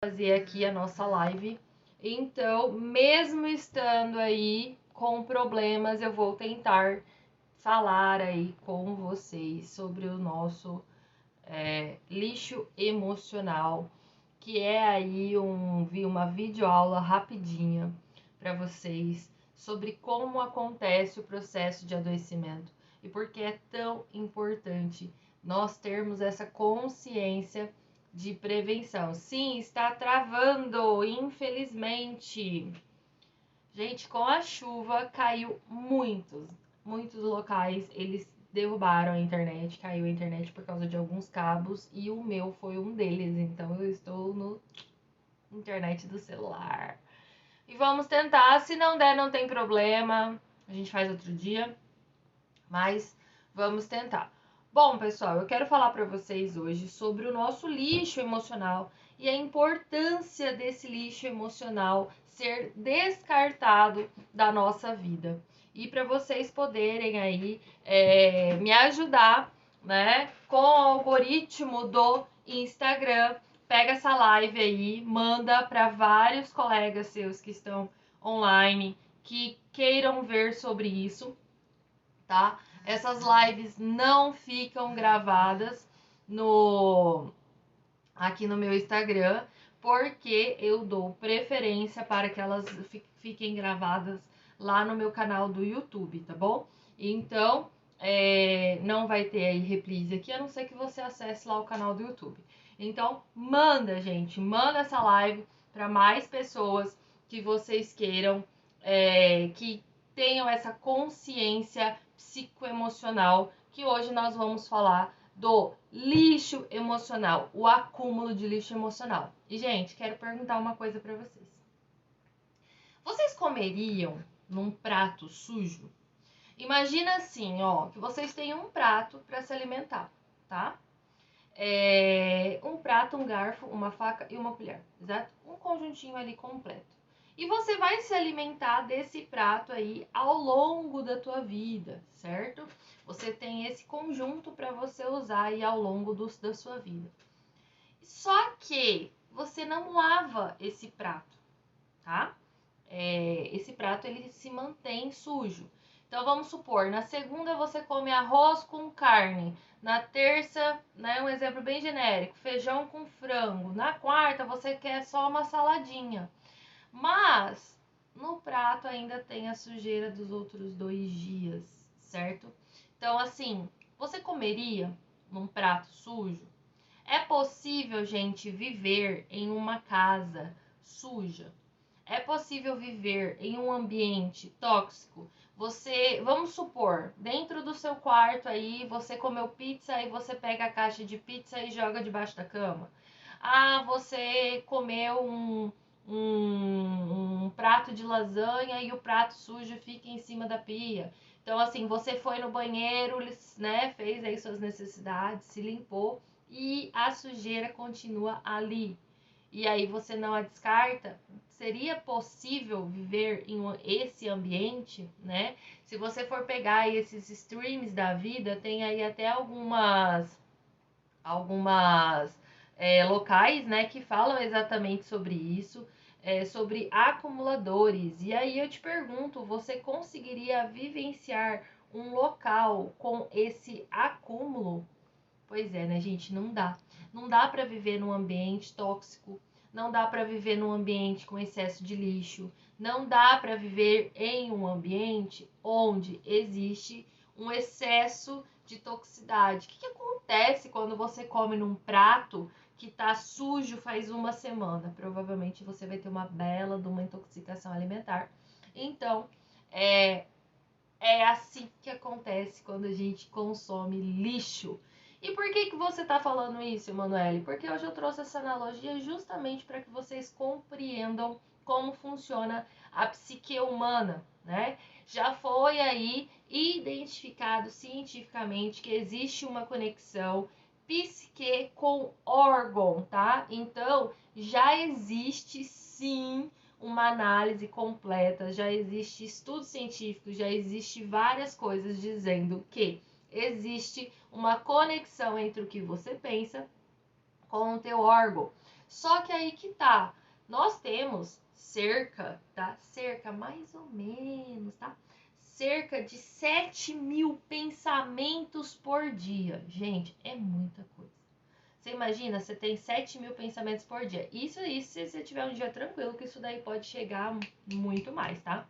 fazer aqui a nossa live. Então, mesmo estando aí com problemas, eu vou tentar falar aí com vocês sobre o nosso lixo emocional, que é aí uma videoaula rapidinha para vocês sobre como acontece o processo de adoecimento e por que é tão importante nós termos essa consciência de prevenção. Sim, está travando, infelizmente. Gente, com a chuva caiu muitos locais, eles derrubaram a internet, caiu a internet por causa de alguns cabos e o meu foi um deles, então eu estou no internet do celular. E vamos tentar, se não der não tem problema, a gente faz outro dia, mas vamos tentar. Bom, pessoal, eu quero falar para vocês hoje sobre o nosso lixo emocional e a importância desse lixo emocional ser descartado da nossa vida. E para vocês poderem aí me ajudar, né, com o algoritmo do Instagram, pega essa live aí, manda para vários colegas seus que estão online, que queiram ver sobre isso, tá? Essas lives não ficam gravadas aqui no meu Instagram, porque eu dou preferência para que elas fiquem gravadas lá no meu canal do YouTube, tá bom? Então, não vai ter aí reprise aqui, a não ser que você acesse lá o canal do YouTube. Então, manda, gente, manda essa live para mais pessoas que vocês queiram, que tenham essa consciência psicoemocional, que hoje nós vamos falar do lixo emocional, o acúmulo de lixo emocional. E, gente, quero perguntar uma coisa para vocês. Vocês comeriam num prato sujo? Imagina assim, ó, que vocês têm um prato para se alimentar, tá? Um prato, um garfo, uma faca e uma colher, exato? Um conjuntinho ali completo. E você vai se alimentar desse prato aí ao longo da tua vida, certo? Você tem esse conjunto para você usar aí ao longo da sua vida. Só que você não lava esse prato, tá? Esse prato ele se mantém sujo. Então vamos supor, na segunda você come arroz com carne, na terça, né, um exemplo bem genérico, feijão com frango, na quarta você quer só uma saladinha. Mas no prato ainda tem a sujeira dos outros 2 dias, certo? Então, assim, você comeria num prato sujo? É possível, gente, viver em uma casa suja? É possível viver em um ambiente tóxico? Vamos supor, dentro do seu quarto aí, você comeu pizza e você pega a caixa de pizza e joga debaixo da cama. Ah, você comeu um prato de lasanha e o prato sujo fica em cima da pia. Então, assim, você foi no banheiro, né, fez aí suas necessidades, se limpou e a sujeira continua ali. E aí você não a descarta. Seria possível viver em esse ambiente, né? Se você for pegar aí esses streams da vida, tem aí até algumas locais, né, que falam exatamente sobre isso, sobre acumuladores. E aí eu te pergunto, você conseguiria vivenciar um local com esse acúmulo? Pois é, né, gente? Não dá. Não dá para viver num ambiente tóxico. Não dá para viver num ambiente com excesso de lixo. Não dá para viver em um ambiente onde existe um excesso de toxicidade. O que acontece quando você come num prato que tá sujo faz uma semana? Provavelmente você vai ter uma bela de uma intoxicação alimentar. Então, é assim que acontece quando a gente consome lixo. E por que você está falando isso, Emanuele? Porque hoje eu trouxe essa analogia justamente para que vocês compreendam como funciona a psique humana, né? Já foi aí identificado cientificamente que existe uma conexão psique com órgão, tá? Então, já existe sim uma análise completa, já existe estudo científico, já existe várias coisas dizendo que existe uma conexão entre o que você pensa com o teu órgão. Só que aí que tá, nós temos cerca, tá? Cerca, mais ou menos, tá? Cerca de 7.000 pensamentos por dia. Gente, é muita coisa. Você imagina, você tem 7.000 pensamentos por dia. Isso se você tiver um dia tranquilo, que isso daí pode chegar muito mais, tá?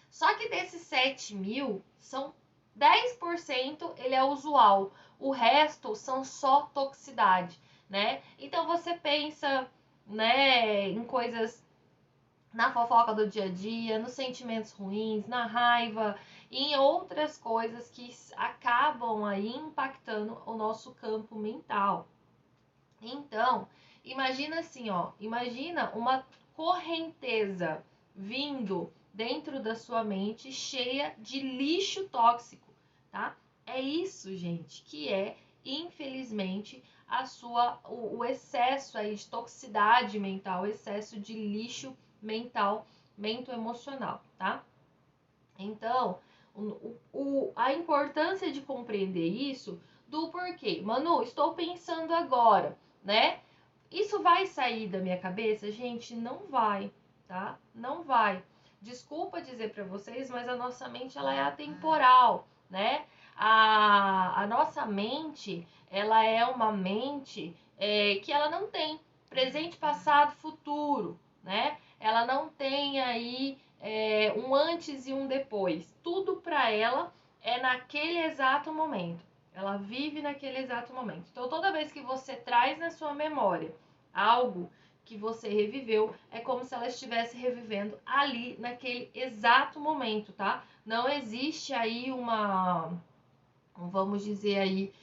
Só que desses 7.000, são 10% ele é usual. O resto são só toxicidade, né? Então você pensa, né, em coisas, na fofoca do dia a dia, nos sentimentos ruins, na raiva, e em outras coisas que acabam aí impactando o nosso campo mental. Então, imagina assim, ó, imagina uma correnteza vindo dentro da sua mente cheia de lixo tóxico, tá? É isso, gente, que é, infelizmente, o excesso aí de toxicidade mental, o excesso de lixo mental, emocional, tá? Então, a importância de compreender isso do porquê. Manu, estou pensando agora, né? Isso vai sair da minha cabeça? Gente, não vai, tá? Não vai. Desculpa dizer para vocês, mas a nossa mente, ela é atemporal, né? A nossa mente, ela é uma mente que ela não tem presente, passado, futuro, né? Ela não tem aí um antes e um depois. Tudo para ela é naquele exato momento. Ela vive naquele exato momento. Então, toda vez que você traz na sua memória algo que você reviveu, é como se ela estivesse revivendo ali naquele exato momento, tá? Não existe aí vamos dizer aí,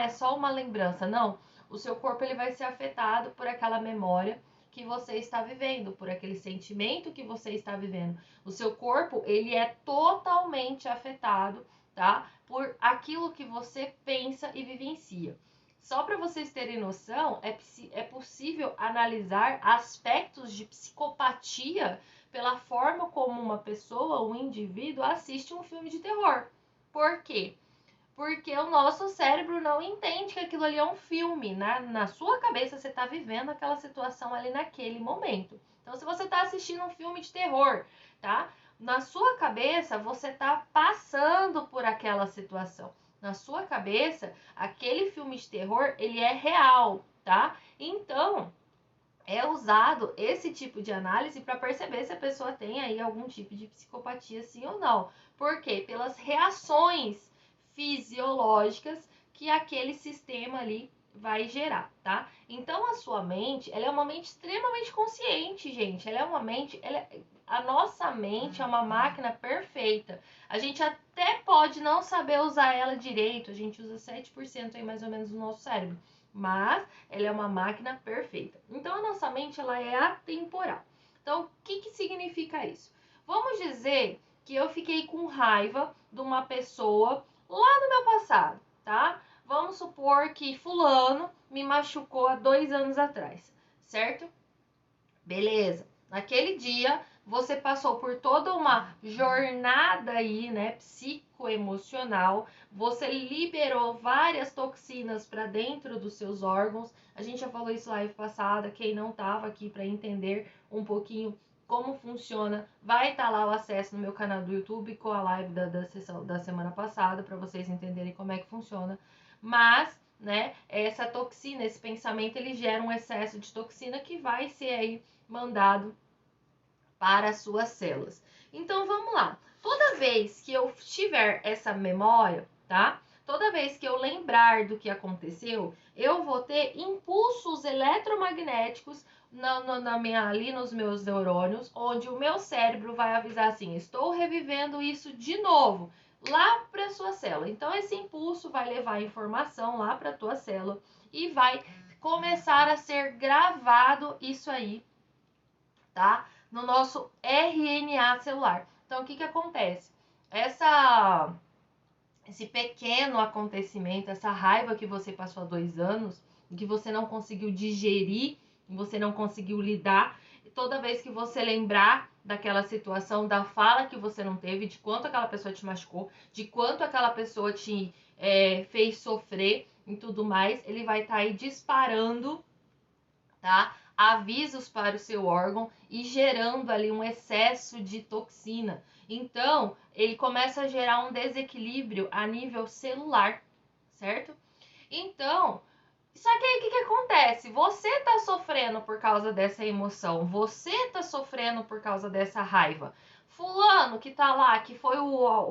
é só uma lembrança. Não, o seu corpo ele vai ser afetado por aquela memória que você está vivendo, por aquele sentimento que você está vivendo. O seu corpo, ele é totalmente afetado, tá? Por aquilo que você pensa e vivencia. Só para vocês terem noção, é possível analisar aspectos de psicopatia pela forma como uma pessoa, um indivíduo, assiste um filme de terror. Por quê? Porque o nosso cérebro não entende que aquilo ali é um filme. Na sua cabeça, você está vivendo aquela situação ali naquele momento. Então, se você está assistindo um filme de terror, tá? Na sua cabeça, você está passando por aquela situação. Na sua cabeça, aquele filme de terror, ele é real, tá? Então, é usado esse tipo de análise para perceber se a pessoa tem aí algum tipo de psicopatia, sim ou não. Por quê? Pelas reações fisiológicas que aquele sistema ali vai gerar, tá? Então a sua mente, ela é uma mente extremamente consciente, gente. A nossa mente é uma máquina perfeita. A gente até pode não saber usar ela direito, a gente usa 7% aí mais ou menos do nosso cérebro, mas ela é uma máquina perfeita. Então a nossa mente, ela é atemporal. Então o que significa isso? Vamos dizer que eu fiquei com raiva de uma pessoa lá no meu passado, tá? Vamos supor que fulano me machucou há 2 anos atrás, certo? Beleza. Naquele dia, você passou por toda uma jornada aí, né, psicoemocional. Você liberou várias toxinas para dentro dos seus órgãos. A gente já falou isso live passada. Quem não estava aqui para entender um pouquinho como funciona, vai estar lá o acesso no meu canal do YouTube com a live da semana passada para vocês entenderem como é que funciona. Mas, né, essa toxina, esse pensamento, ele gera um excesso de toxina que vai ser aí mandado para as suas células. Então vamos lá. Toda vez que eu tiver essa memória, tá? Toda vez que eu lembrar do que aconteceu, eu vou ter impulsos eletromagnéticos ali nos meus neurônios, onde o meu cérebro vai avisar assim: estou revivendo isso de novo lá para sua célula. Então esse impulso vai levar a informação lá para a tua célula e vai começar a ser gravado isso aí, tá? No nosso RNA celular. Então, o que acontece? Esse pequeno acontecimento, essa raiva que você passou há 2 anos, que você não conseguiu digerir, você não conseguiu lidar, toda vez que você lembrar daquela situação, da fala que você não teve, de quanto aquela pessoa te machucou, de quanto aquela pessoa te fez sofrer, e tudo mais, ele vai estar aí disparando, tá? Avisos para o seu órgão e gerando ali um excesso de toxina. Então, ele começa a gerar um desequilíbrio a nível celular, certo? Então, só que aí o que acontece? Você tá sofrendo por causa dessa emoção, você tá sofrendo por causa dessa raiva. Fulano que tá lá, que foi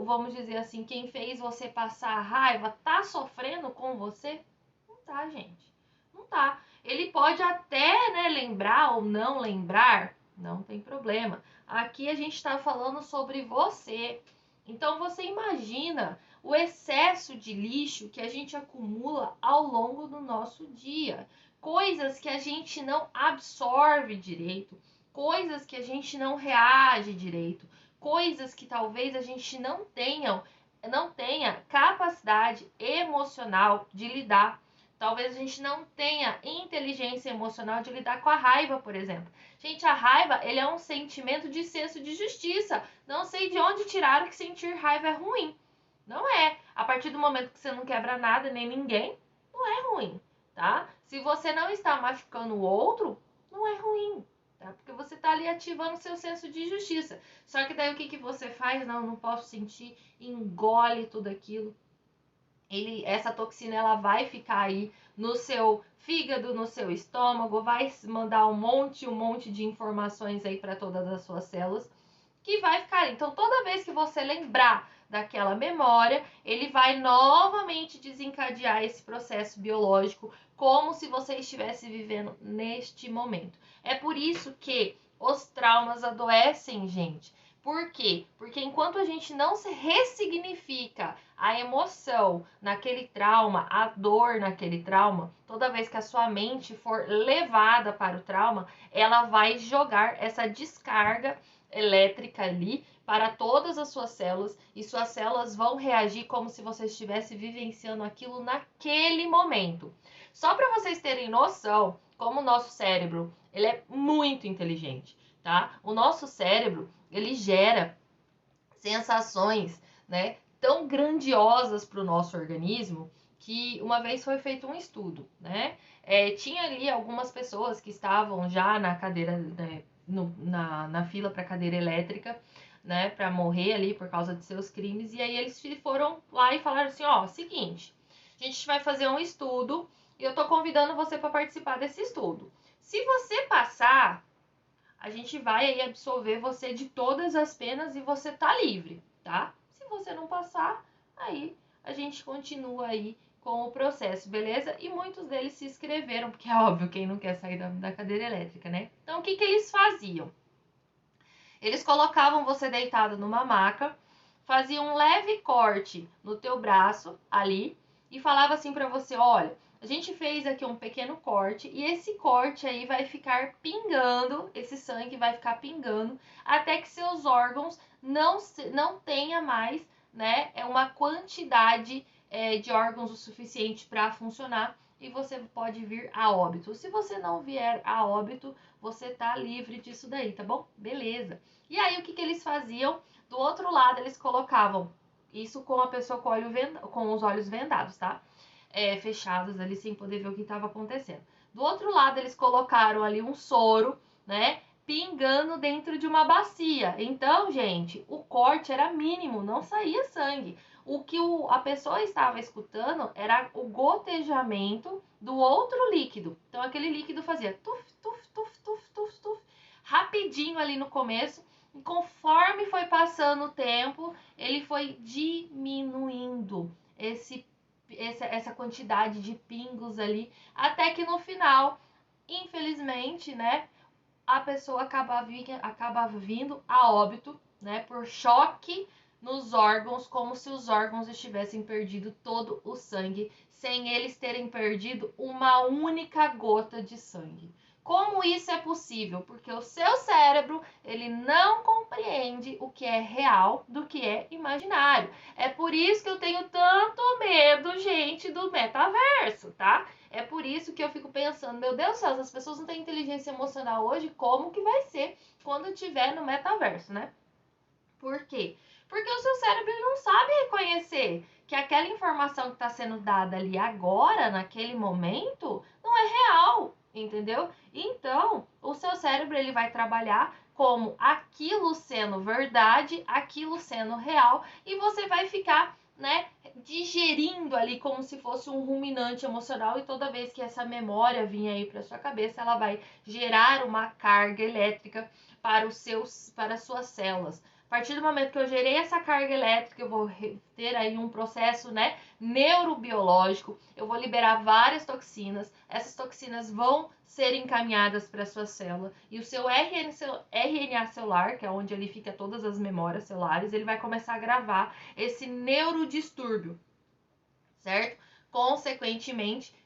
vamos dizer assim, quem fez você passar a raiva, tá sofrendo com você? Não tá, gente. Não tá. Ele pode até, né, lembrar ou não lembrar, não tem problema. Aqui a gente tá falando sobre você. Então você imagina o excesso de lixo que a gente acumula ao longo do nosso dia. Coisas que a gente não absorve direito, coisas que a gente não reage direito, coisas que talvez a gente não tenha capacidade emocional de lidar. Talvez a gente não tenha inteligência emocional de lidar com a raiva, por exemplo. Gente, a raiva, ele é um sentimento de senso de justiça. Não sei de onde tiraram que sentir raiva é ruim. Não é. A partir do momento que você não quebra nada, nem ninguém, não é ruim, tá? Se você não está machucando o outro, não é ruim, tá? Porque você está ali ativando seu senso de justiça. Só que daí o que você faz? Não posso sentir, engole tudo aquilo. Essa toxina ela vai ficar aí no seu fígado, no seu estômago, vai mandar um monte de informações aí para todas as suas células que vai ficar. Então, toda vez que você lembrar daquela memória, ele vai novamente desencadear esse processo biológico, como se você estivesse vivendo neste momento. É por isso que os traumas adoecem, gente. Por quê? Porque enquanto a gente não se ressignifica a emoção naquele trauma, a dor naquele trauma, toda vez que a sua mente for levada para o trauma, ela vai jogar essa descarga elétrica ali para todas as suas células e suas células vão reagir como se você estivesse vivenciando aquilo naquele momento. Só para vocês terem noção, como o nosso cérebro, ele é muito inteligente, tá? O nosso cérebro, ele gera sensações, né, tão grandiosas para o nosso organismo que uma vez foi feito um estudo, né? Tinha ali algumas pessoas que estavam já na cadeira, né, na fila para cadeira elétrica, né, para morrer ali por causa de seus crimes, e aí eles foram lá e falaram assim, ó, seguinte, a gente vai fazer um estudo e eu tô convidando você para participar desse estudo. Se você passar, a gente vai aí absolver você de todas as penas e você tá livre, tá? Se você não passar, aí a gente continua aí com o processo, beleza? E muitos deles se inscreveram, porque é óbvio, quem não quer sair da cadeira elétrica, né? Então, o que eles faziam? Eles colocavam você deitado numa maca, faziam um leve corte no teu braço ali e falava assim pra você, olha, a gente fez aqui um pequeno corte e esse corte aí vai ficar pingando, esse sangue vai ficar pingando até que seus órgãos não tenha mais, né, uma quantidade de órgãos o suficiente para funcionar e você pode vir a óbito. Se você não vier a óbito, você tá livre disso daí, tá bom? Beleza. E aí o que eles faziam? Do outro lado eles colocavam isso com a pessoa com os olhos vendados, tá? Fechados ali sem poder ver o que estava acontecendo. Do outro lado eles colocaram ali um soro, né? Pingando dentro de uma bacia. Então, gente, o corte era mínimo, não saía sangue. O que a pessoa estava escutando era o gotejamento do outro líquido. Então, aquele líquido fazia tuf, tuf, tuf, tuf, tuf, tuf, rapidinho ali no começo. E conforme foi passando o tempo, ele foi diminuindo essa quantidade de pingos ali, até que no final, infelizmente, né, a pessoa acaba vindo a óbito, né, por choque nos órgãos, como se os órgãos estivessem perdido todo o sangue, sem eles terem perdido uma única gota de sangue. Como isso é possível? Porque o seu cérebro, ele não compreende o que é real do que é imaginário. É por isso que eu tenho tanto medo, gente, do metaverso, tá? É por isso que eu fico pensando, meu Deus do céu, as pessoas não têm inteligência emocional hoje, como que vai ser quando tiver no metaverso, né? Por quê? Porque o seu cérebro ele não sabe reconhecer que aquela informação que está sendo dada ali agora, naquele momento, não é real, entendeu? Então, o seu cérebro ele vai trabalhar como aquilo sendo verdade, aquilo sendo real, e você vai ficar, né, digerindo ali como se fosse um ruminante emocional, e toda vez que essa memória vir aí para sua cabeça, ela vai gerar uma carga elétrica para para as suas células. A partir do momento que eu gerei essa carga elétrica, eu vou ter aí um processo, né, neurobiológico, eu vou liberar várias toxinas, essas toxinas vão ser encaminhadas para a sua célula, e o seu RNA celular, que é onde ele fica todas as memórias celulares, ele vai começar a gravar esse neurodistúrbio, certo? Consequentemente,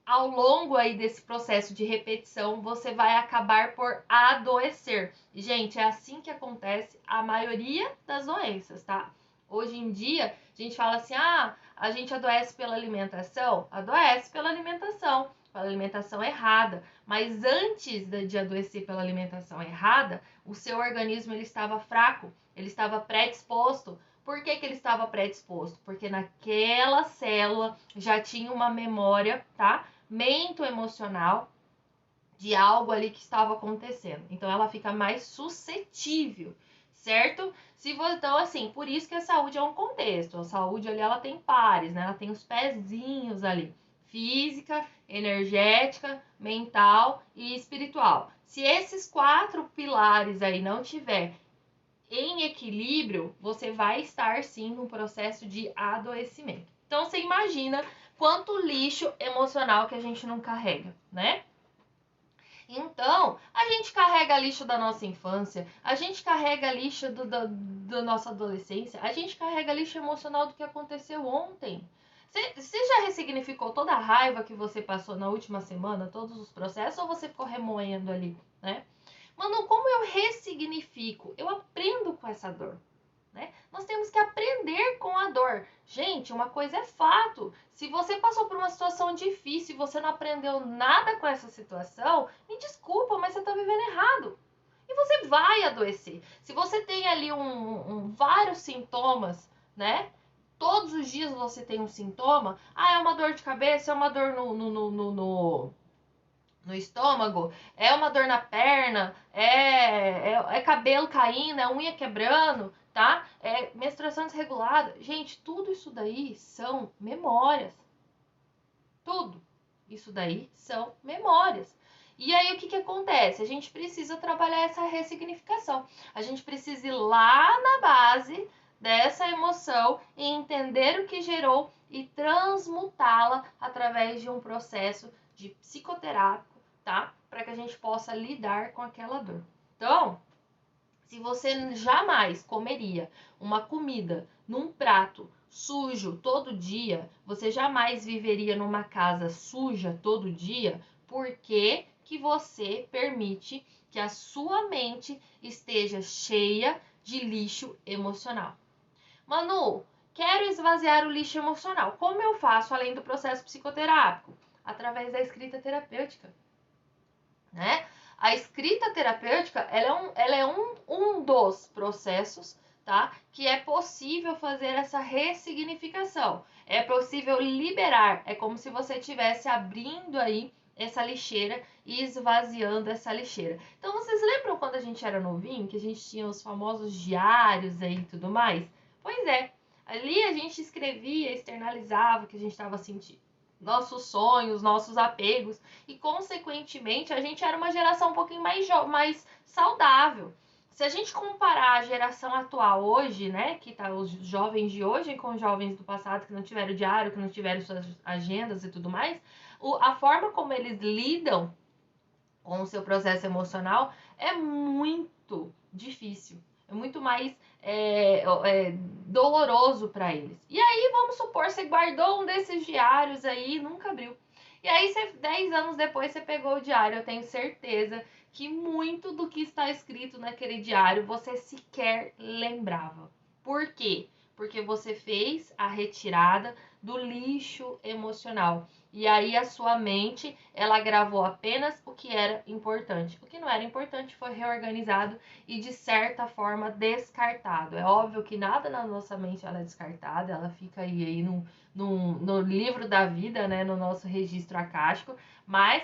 ao longo aí desse processo de repetição, você vai acabar por adoecer. E, gente, é assim que acontece a maioria das doenças, tá? Hoje em dia, a gente fala assim, a gente adoece pela alimentação? Adoece pela alimentação errada. Mas antes de adoecer pela alimentação errada, o seu organismo ele estava fraco, ele estava predisposto. Por que ele estava predisposto? Porque naquela célula já tinha uma memória, tá? Mento-emocional de algo ali que estava acontecendo. Então ela fica mais suscetível, certo? Então, assim, por isso que a saúde é um contexto. A saúde ali ela tem pares, né? Ela tem os pezinhos ali. Física, energética, mental e espiritual. Se esses 4 pilares aí não tiver em equilíbrio, você vai estar sim num processo de adoecimento. Então você imagina quanto lixo emocional que a gente não carrega, né? Então, a gente carrega lixo da nossa infância, a gente carrega lixo da nossa adolescência, a gente carrega lixo emocional do que aconteceu ontem. Você já ressignificou toda a raiva que você passou na última semana, todos os processos, ou você ficou remoendo ali, né? Mano, como eu ressignifico? Eu aprendo com essa dor. Né? Nós temos que aprender com a dor. Gente, uma coisa é fato. Se você passou por uma situação difícil e você não aprendeu nada com essa situação, me desculpa, mas você está vivendo errado. E você vai adoecer. Se você tem ali vários sintomas, né? Todos os dias você tem um sintoma. É uma dor de cabeça, é uma dor no estômago, é uma dor na perna, é cabelo caindo, é unha quebrando, tá? É menstruação desregulada. Gente, tudo isso daí são memórias. Tudo isso daí são memórias. E aí o que acontece? A gente precisa trabalhar essa ressignificação. A gente precisa ir lá na base dessa emoção e entender o que gerou e transmutá-la através de um processo de psicoterápico, tá? Para que a gente possa lidar com aquela dor. Então, se você jamais comeria uma comida num prato sujo todo dia, você jamais viveria numa casa suja todo dia, porque que você permite que a sua mente esteja cheia de lixo emocional. Manu, quero esvaziar o lixo emocional. Como eu faço além do processo psicoterápico? Através da escrita terapêutica, né? A escrita terapêutica, ela é um dos processos, tá? Que é possível fazer essa ressignificação. É possível liberar. É como se você estivesse abrindo aí essa lixeira e esvaziando essa lixeira. Então, vocês lembram quando a gente era novinho, que a gente tinha os famosos diários aí e tudo mais? Pois é. Ali a gente escrevia, externalizava o que a gente estava sentindo. Nossos sonhos, nossos apegos, e consequentemente a gente era uma geração um pouquinho mais saudável. Se a gente comparar a geração atual hoje, né, que tá os jovens de hoje com os jovens do passado que não tiveram diário, que não tiveram suas agendas e tudo mais, a forma como eles lidam com o seu processo emocional é muito difícil, é muito mais doloroso para eles. E aí, vamos supor, você guardou um desses diários aí e nunca abriu. E aí, 10 anos depois, você pegou o diário. Eu tenho certeza que muito do que está escrito naquele diário você sequer lembrava. Por quê? Porque você fez a retirada do lixo emocional. E aí a sua mente, ela gravou apenas o que era importante. O que não era importante foi reorganizado e, de certa forma, descartado. É óbvio que nada na nossa mente ela é descartada, ela fica aí no livro da vida, né, no nosso registro acástico, mas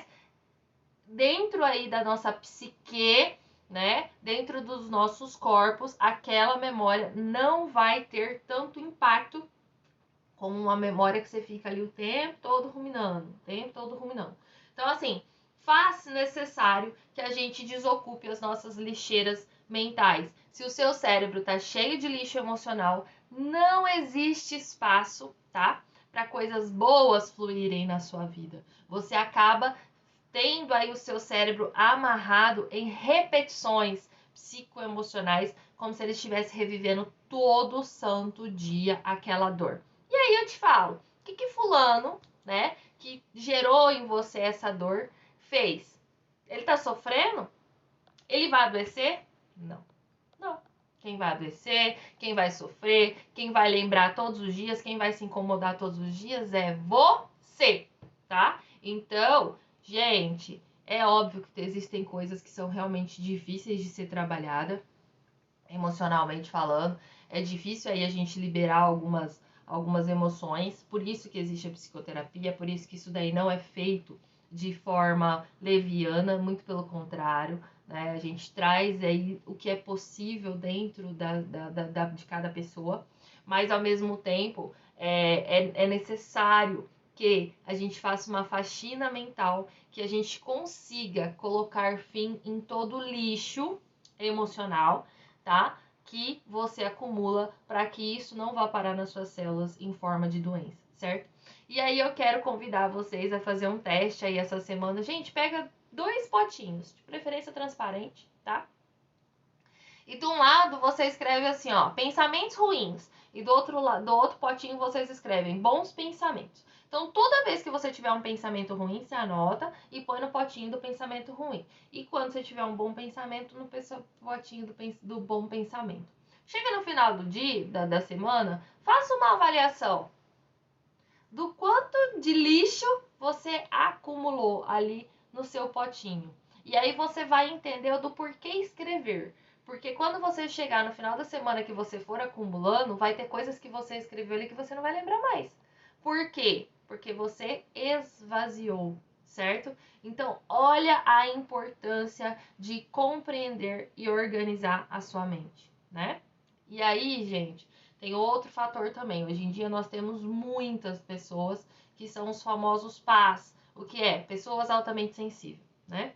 dentro aí da nossa psique, né, dentro dos nossos corpos, aquela memória não vai ter tanto impacto como uma memória que você fica ali o tempo todo ruminando, Então, assim, faz necessário que a gente desocupe as nossas lixeiras mentais. Se o seu cérebro tá cheio de lixo emocional, não existe espaço, tá? Para coisas boas fluírem na sua vida. Você acaba tendo aí o seu cérebro amarrado em repetições psicoemocionais, como se ele estivesse revivendo todo santo dia aquela dor. E aí eu te falo, o que fulano, né, que gerou em você essa dor, fez? Ele tá sofrendo? Ele vai adoecer? Não. Não. Quem vai adoecer, quem vai sofrer, quem vai lembrar todos os dias, quem vai se incomodar todos os dias é você, tá? Então, gente, é óbvio que existem coisas que são realmente difíceis de ser trabalhada, emocionalmente falando. É difícil aí a gente liberar algumas emoções, por isso que existe a psicoterapia, por isso que isso daí não é feito de forma leviana, muito pelo contrário, né? A gente traz aí o que é possível dentro de cada pessoa, mas ao mesmo tempo é necessário que a gente faça uma faxina mental, que a gente consiga colocar fim em todo o lixo emocional, tá? Que você acumula para que isso não vá parar nas suas células em forma de doença, certo? E aí eu quero convidar vocês a fazer um teste aí essa semana. Gente, pega 2 potinhos, de preferência transparente, tá? E de um lado você escreve assim, ó, pensamentos ruins. E do outro potinho vocês escrevem bons pensamentos. Então, toda vez que você tiver um pensamento ruim, você anota e põe no potinho do pensamento ruim. E quando você tiver um bom pensamento, no potinho do bom pensamento. Chega no final do dia, da semana, faça uma avaliação do quanto de lixo você acumulou ali no seu potinho. E aí você vai entender do porquê escrever. Porque quando você chegar no final da semana que você for acumulando, vai ter coisas que você escreveu ali que você não vai lembrar mais. Por quê? Porque você esvaziou, certo? Então, olha a importância de compreender e organizar a sua mente, né? E aí, gente, tem outro fator também. Hoje em dia nós temos muitas pessoas que são os famosos PAS. O que é? Pessoas altamente sensíveis, né?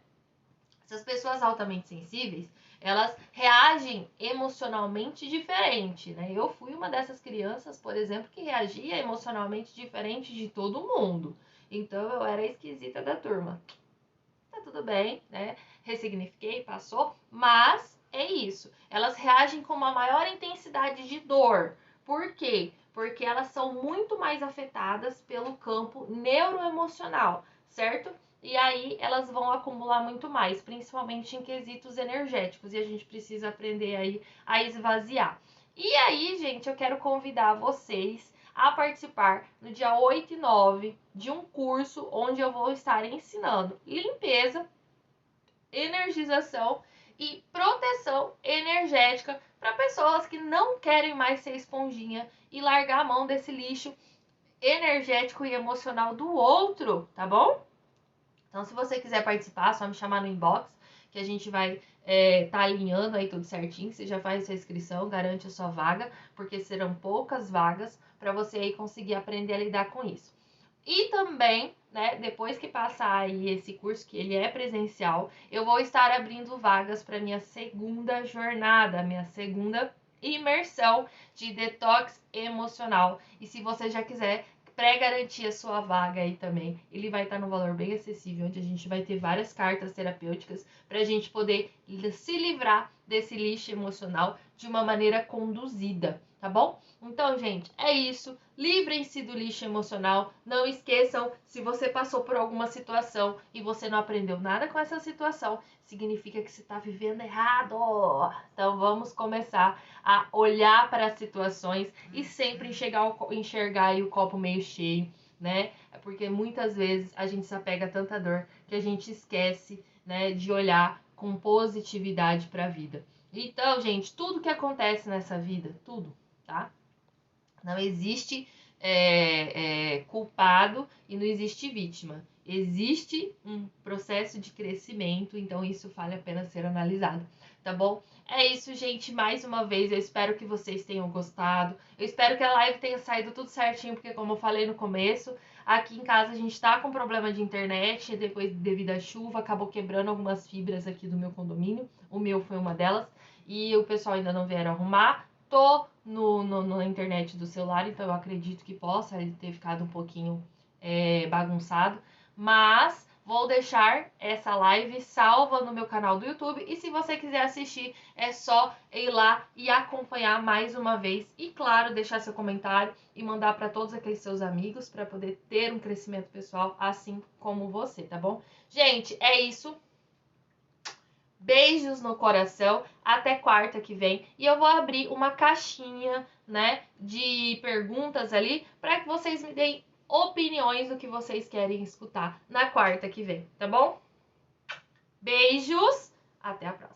Essas pessoas altamente sensíveis, elas reagem emocionalmente diferente, né? Eu fui uma dessas crianças, por exemplo, que reagia emocionalmente diferente de todo mundo. Então eu era a esquisita da turma. Tá tudo bem, né? Ressignifiquei, passou, mas é isso. Elas reagem com uma maior intensidade de dor. Por quê? Porque elas são muito mais afetadas pelo campo neuroemocional, certo? E aí elas vão acumular muito mais, principalmente em quesitos energéticos. E a gente precisa aprender aí a esvaziar. E aí, gente, eu quero convidar vocês a participar no dia 8 e 9 de um curso onde eu vou estar ensinando limpeza, energização e proteção energética para pessoas que não querem mais ser esponjinha e largar a mão desse lixo energético e emocional do outro, tá bom? Então, se você quiser participar, é só me chamar no inbox, que a gente vai tá alinhando aí tudo certinho. Você já faz essa inscrição, garante a sua vaga, porque serão poucas vagas para você aí conseguir aprender a lidar com isso. E também, né, depois que passar aí esse curso, que ele é presencial, eu vou estar abrindo vagas para minha segunda jornada, minha segunda imersão de detox emocional. E se você já quiser pré-garantir a sua vaga aí também, ele vai estar no valor bem acessível, onde a gente vai ter várias cartas terapêuticas para a gente poder se livrar desse lixo emocional de uma maneira conduzida, tá bom? Então, gente, é isso. Livrem-se do lixo emocional. Não esqueçam, se você passou por alguma situação e você não aprendeu nada com essa situação, significa que você está vivendo errado. Então, vamos começar a olhar para as situações e sempre enxergar aí o copo meio cheio, né? Porque muitas vezes a gente se apega a tanta dor que a gente esquece, né, de olhar com positividade para a vida. Então, gente, tudo que acontece nessa vida, tudo, tá? Não existe culpado e não existe vítima. Existe um processo de crescimento, então isso vale a pena ser analisado, tá bom? É isso, gente. Mais uma vez, eu espero que vocês tenham gostado. Eu espero que a live tenha saído tudo certinho, porque como eu falei no começo, aqui em casa a gente tá com problema de internet, depois devido à chuva, acabou quebrando algumas fibras aqui do meu condomínio. O meu foi uma delas. E o pessoal ainda não vieram arrumar. Tô na internet do celular, então eu acredito que possa ter ficado um pouquinho bagunçado. Mas vou deixar essa live salva no meu canal do YouTube. E se você quiser assistir, é só ir lá e acompanhar mais uma vez. E claro, deixar seu comentário e mandar para todos aqueles seus amigos para poder ter um crescimento pessoal assim como você, tá bom? Gente, é isso. Beijos no coração, até quarta que vem. E eu vou abrir uma caixinha, né, de perguntas ali para que vocês me deem opiniões do que vocês querem escutar na quarta que vem, tá bom? Beijos, até a próxima.